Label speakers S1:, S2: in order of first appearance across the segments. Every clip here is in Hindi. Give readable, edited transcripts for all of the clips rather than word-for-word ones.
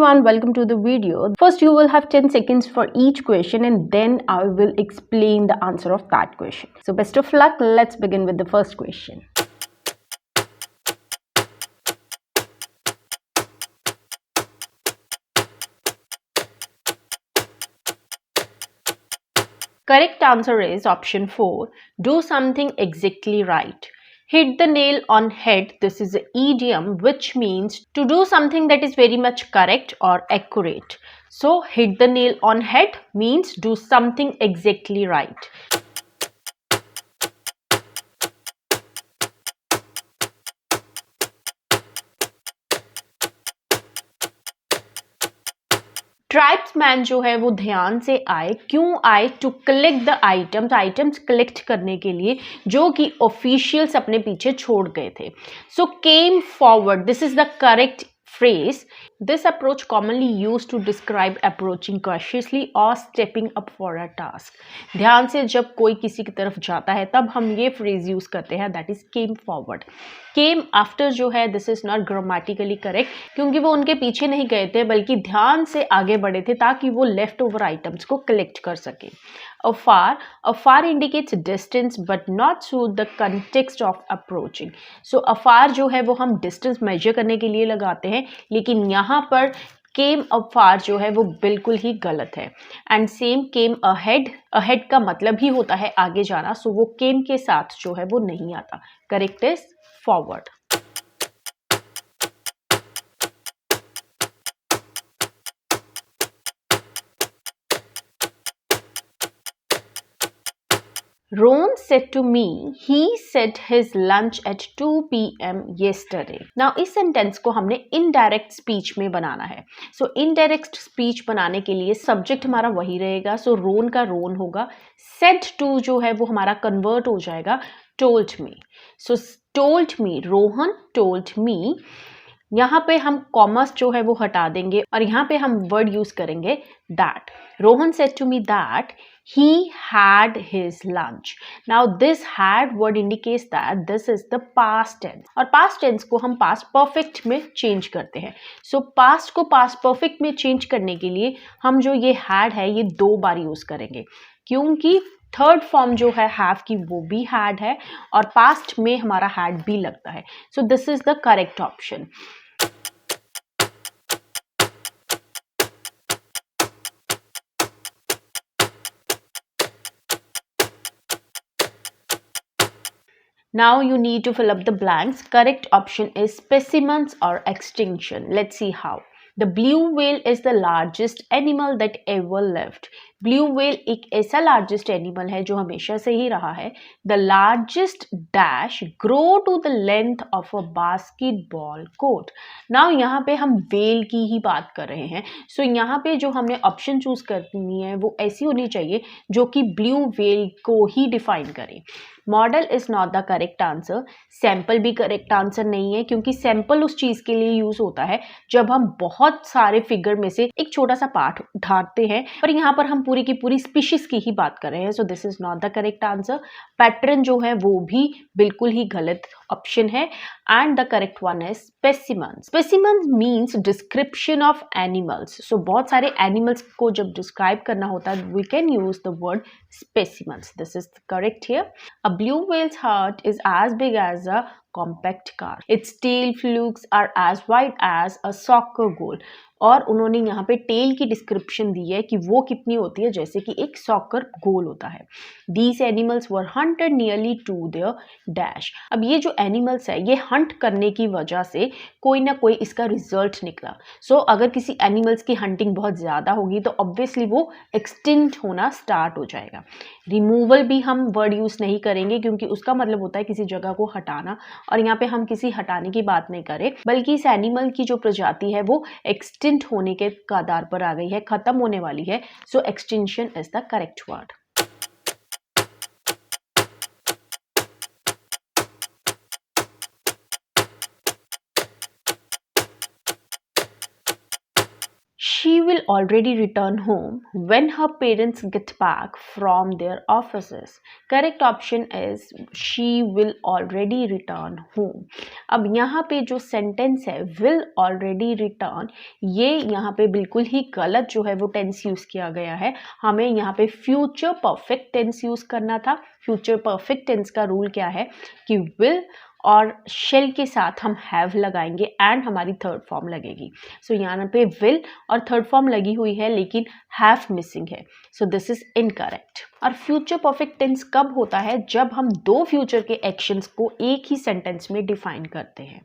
S1: everyone, welcome to the video. First you will have 10 seconds for each question and then I will explain the answer of that question. So best of luck, let's begin with the first question. Correct answer is option 4. Do something exactly right. Hit the nail on head. This is an idiom which means to do something that is very much correct or accurate. So hit the nail on head means do something exactly right. Tribesman जो है वो ध्यान से आए, क्यों आए? To collect the items collect करने के लिए जो कि ऑफिशियल्स अपने पीछे छोड़ गए थे. So came forward, this is the correct phrase. This approach commonly used to describe approaching cautiously or stepping up for a task. ध्यान से जब कोई किसी की तरफ जाता है तब हम ये phrase यूज करते हैं, that is came forward. Came after जो है this is not grammatically correct क्योंकि वो उनके पीछे नहीं गए थे बल्कि ध्यान से आगे बढ़े थे ताकि वो लेफ्ट ओवर आइटम्स को कलेक्ट कर सके. Afar indicates distance but not suit the context of approaching. So afar जो है वो हम distance measure करने के लिए लगाते हैं, लेकिन यहाँ पर came afar जो है वो बिल्कुल ही गलत है. एंड सेम came ahead का मतलब ही होता है आगे जाना, सो वो came के साथ जो है वो नहीं आता. Correct is forward. Ron said to me, he said his lunch at 2 p.m. yesterday. Now इस सेंटेंस को हमने इनडायरेक्ट स्पीच में बनाना है. सो इनडायरेक्ट स्पीच बनाने के लिए सब्जेक्ट हमारा वही रहेगा. सो रोन का रोन होगा. said to जो है वो हमारा कन्वर्ट हो जाएगा told me. सो told me, Rohan told me. यहाँ पे हम कॉमर्स जो है वो हटा देंगे और यहाँ पे हम वर्ड यूज करेंगे that. Rohan said to me that he had his lunch. Now this had word indicates that this is the past tense और past tense को हम past perfect में change करते हैं. So past को past perfect में change करने के लिए हम जो ये had है ये 2 बार यूज करेंगे क्योंकि थर्ड फॉर्म जो है हैव की वो भी हैड है और पास्ट में हमारा हैड भी लगता है. सो this is the correct option. Now you need to fill up the blanks. Correct option is specimens or extinction. Let's see how. The blue whale is the largest animal that ever lived. Blue whale एक ऐसा लार्जेस्ट एनिमल है जो हमेशा से ही रहा है. The largest dash grow to the length of a basketball court. Now यहाँ पे हम व्हेल की ही बात कर रहे हैं. सो यहाँ पे जो हमने ऑप्शन चूज करनी है वो ऐसी होनी चाहिए जो कि ब्लू व्हेल को ही डिफाइन करे. Model is not the correct answer. Sample भी करेक्ट आंसर नहीं है क्योंकि सैंपल उस चीज के लिए यूज होता है जब हम बहुत सारे फिगर में से एक छोटा सा पार्ट उठाते हैं, पर यहाँ पर हम पूरी की पूरी स्पीशीज की ही बात कर रहे हैं. So this is not the correct answer. Pattern जो है वो भी बिल्कुल ही गलत ऑप्शन है एंड द करेक्ट वन है specimen. Specimen means description of animals. So बहुत सारे एनिमल्स को जब डिस्क्राइब करना होता है we can use the word specimens. This is correct here. A blue whale's heart is as big as a compact car. Its tail flukes are as wide as a soccer goal. और उन्होंने यहाँ पे टेल की डिस्क्रिप्शन दी है कि वो कितनी होती है जैसे कि एक सॉकर गोल होता है. These animals were hunted nearly to their dash. अब ये जो एनिमल्स है ये हंट करने की वजह से कोई ना कोई इसका रिजल्ट निकला. सो अगर किसी एनिमल्स की हंटिंग बहुत ज़्यादा होगी तो ऑब्वियसली वो एक्सटिंक्ट होना स्टार्ट हो जाएगा. रिमूवल भी हम वर्ड यूज़ नहीं करेंगे क्योंकि उसका मतलब होता है किसी जगह को हटाना और यहाँ पे हम किसी हटाने की बात नहीं करें बल्कि इस एनिमल की जो प्रजाति है वो एक्सटिंक्ट होने के कगार पर आ गई है, खत्म होने वाली है. So extinction is the correct word. she will already return home when her parents get back from their offices. Correct option is she will already return home. अब यहाँ पे जो सेंटेंस है will already return, ये यहाँ पे बिल्कुल ही गलत जो है वो टेंस यूज किया गया है. हमें यहाँ पे फ्यूचर परफेक्ट टेंस यूज करना था. फ्यूचर परफेक्ट टेंस का रूल क्या है कि will और शेल के साथ हम हैव लगाएंगे एंड हमारी थर्ड फॉर्म लगेगी. सो यहाँ पे विल और थर्ड फॉर्म लगी हुई है लेकिन हैव मिसिंग है. सो दिस इज इनकरेक्ट. और फ्यूचर परफेक्ट टेंस कब होता है? जब हम दो फ्यूचर के एक्शंस को एक ही सेंटेंस में डिफाइन करते हैं.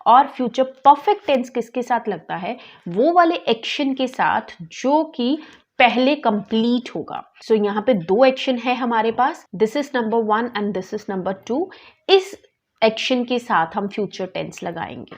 S1: और फ्यूचर परफेक्ट टेंस किसके साथ लगता है? वो वाले एक्शन के साथ जो कि पहले कंप्लीट होगा. सो यहाँ पे दो एक्शन है हमारे पास. This is number 1 and this is number 2. इस एक्शन के साथ हम फ्यूचर टेंस लगाएंगे.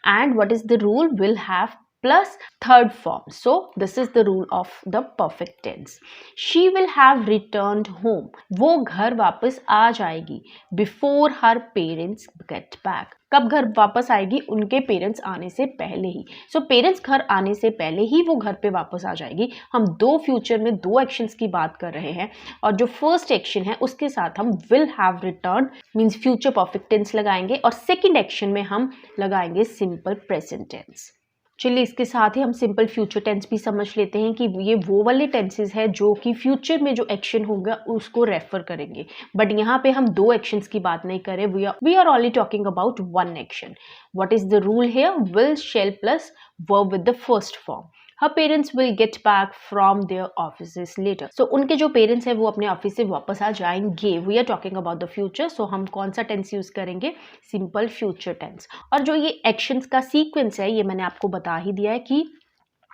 S1: And what is the rule? Will have plus third form. So this is the rule of the perfect tense. She will have returned home. वो घर वापस आ जाएगी before her parents get back. कब घर वापस आएगी? उनके पेरेंट्स आने से पहले ही. सो पेरेंट्स घर आने से पहले ही वो घर पे वापस आ जाएगी. हम दो फ्यूचर में दो एक्शंस की बात कर रहे हैं और जो फर्स्ट एक्शन है उसके साथ हम will have return means future perfect tense लगाएंगे और सेकंड एक्शन में हम लगाएंगे सिंपल प्रेजेंट टेंस. चलिए इसके साथ ही हम सिंपल फ्यूचर टेंस भी समझ लेते हैं कि ये वो वाले टेंसेस है जो कि फ्यूचर में जो एक्शन होगा उसको रेफर करेंगे. बट यहाँ पे हम दो एक्शंस की बात नहीं करें. We are only talking about one action. What is the rule here? Will shall plus verb with the first form. Her parents will get back from their offices later. So उनके जो पेरेंट्स हैं वो अपने ऑफिस से वापस आ जाएंगे. We are talking about the future. So हम कौन सा टेंस यूज करेंगे? Simple future tense. और जो ये एक्शंस का सीक्वेंस है ये मैंने आपको बता ही दिया है कि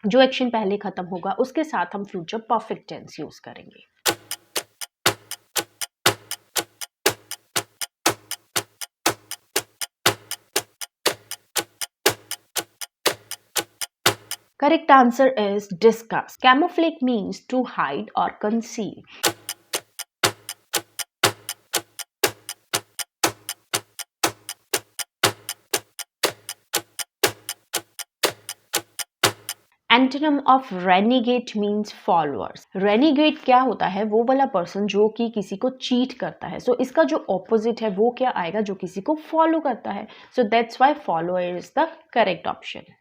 S1: जो एक्शन पहले खत्म होगा उसके साथ हम फ्यूचर परफेक्ट टेंस यूज करेंगे. Correct answer is discuss. Camouflage means to hide or conceal. Antonym of renegade means followers. Renegade क्या होता है? वो वाला पर्सन जो कि किसी को चीट करता है. सो इसका जो ऑपोजिट है वो क्या आएगा? जो किसी को फॉलो करता है. So that's why follower is the correct option.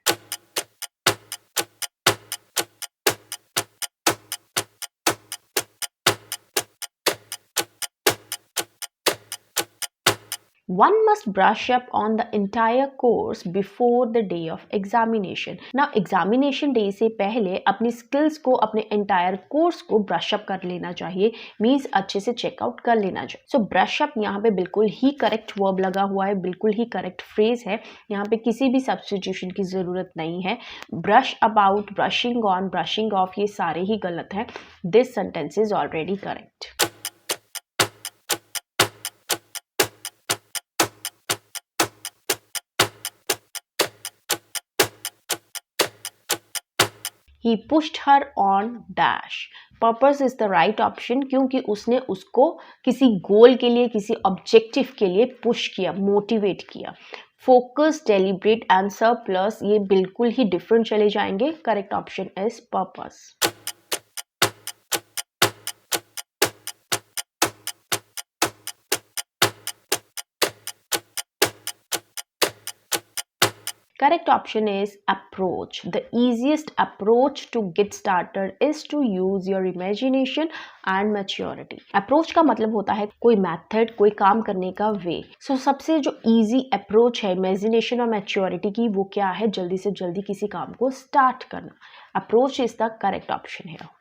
S1: One must brush up on the entire course before the day of examination. Now examination day से पहले अपनी skills को अपने entire course को brush up कर लेना चाहिए. Means अच्छे से check out कर लेना चाहिए. So brush up यहाँ पे बिल्कुल ही correct verb लगा हुआ है, बिल्कुल ही correct phrase है. यहाँ पे किसी भी substitution की ज़रूरत नहीं है. Brush about, brushing on, brushing off ये सारे ही गलत हैं. This sentence is already correct. He pushed her on dash. Purpose is the right option क्योंकि उसने उसको किसी गोल के लिए, किसी ऑब्जेक्टिव के लिए पुश किया, मोटिवेट किया. फोकस, डेलिब्रेट, आंसर प्लस ये बिल्कुल ही डिफरेंट चले जाएंगे. Correct option is purpose. Correct option is approach. The easiest approach to get started is to use your imagination and maturity. Approach का मतलब होता है कोई method, कोई काम करने का way. So सबसे जो easy approach है imagination और maturity की वो क्या है? जल्दी से जल्दी किसी काम को start करना. Approach is the correct option here.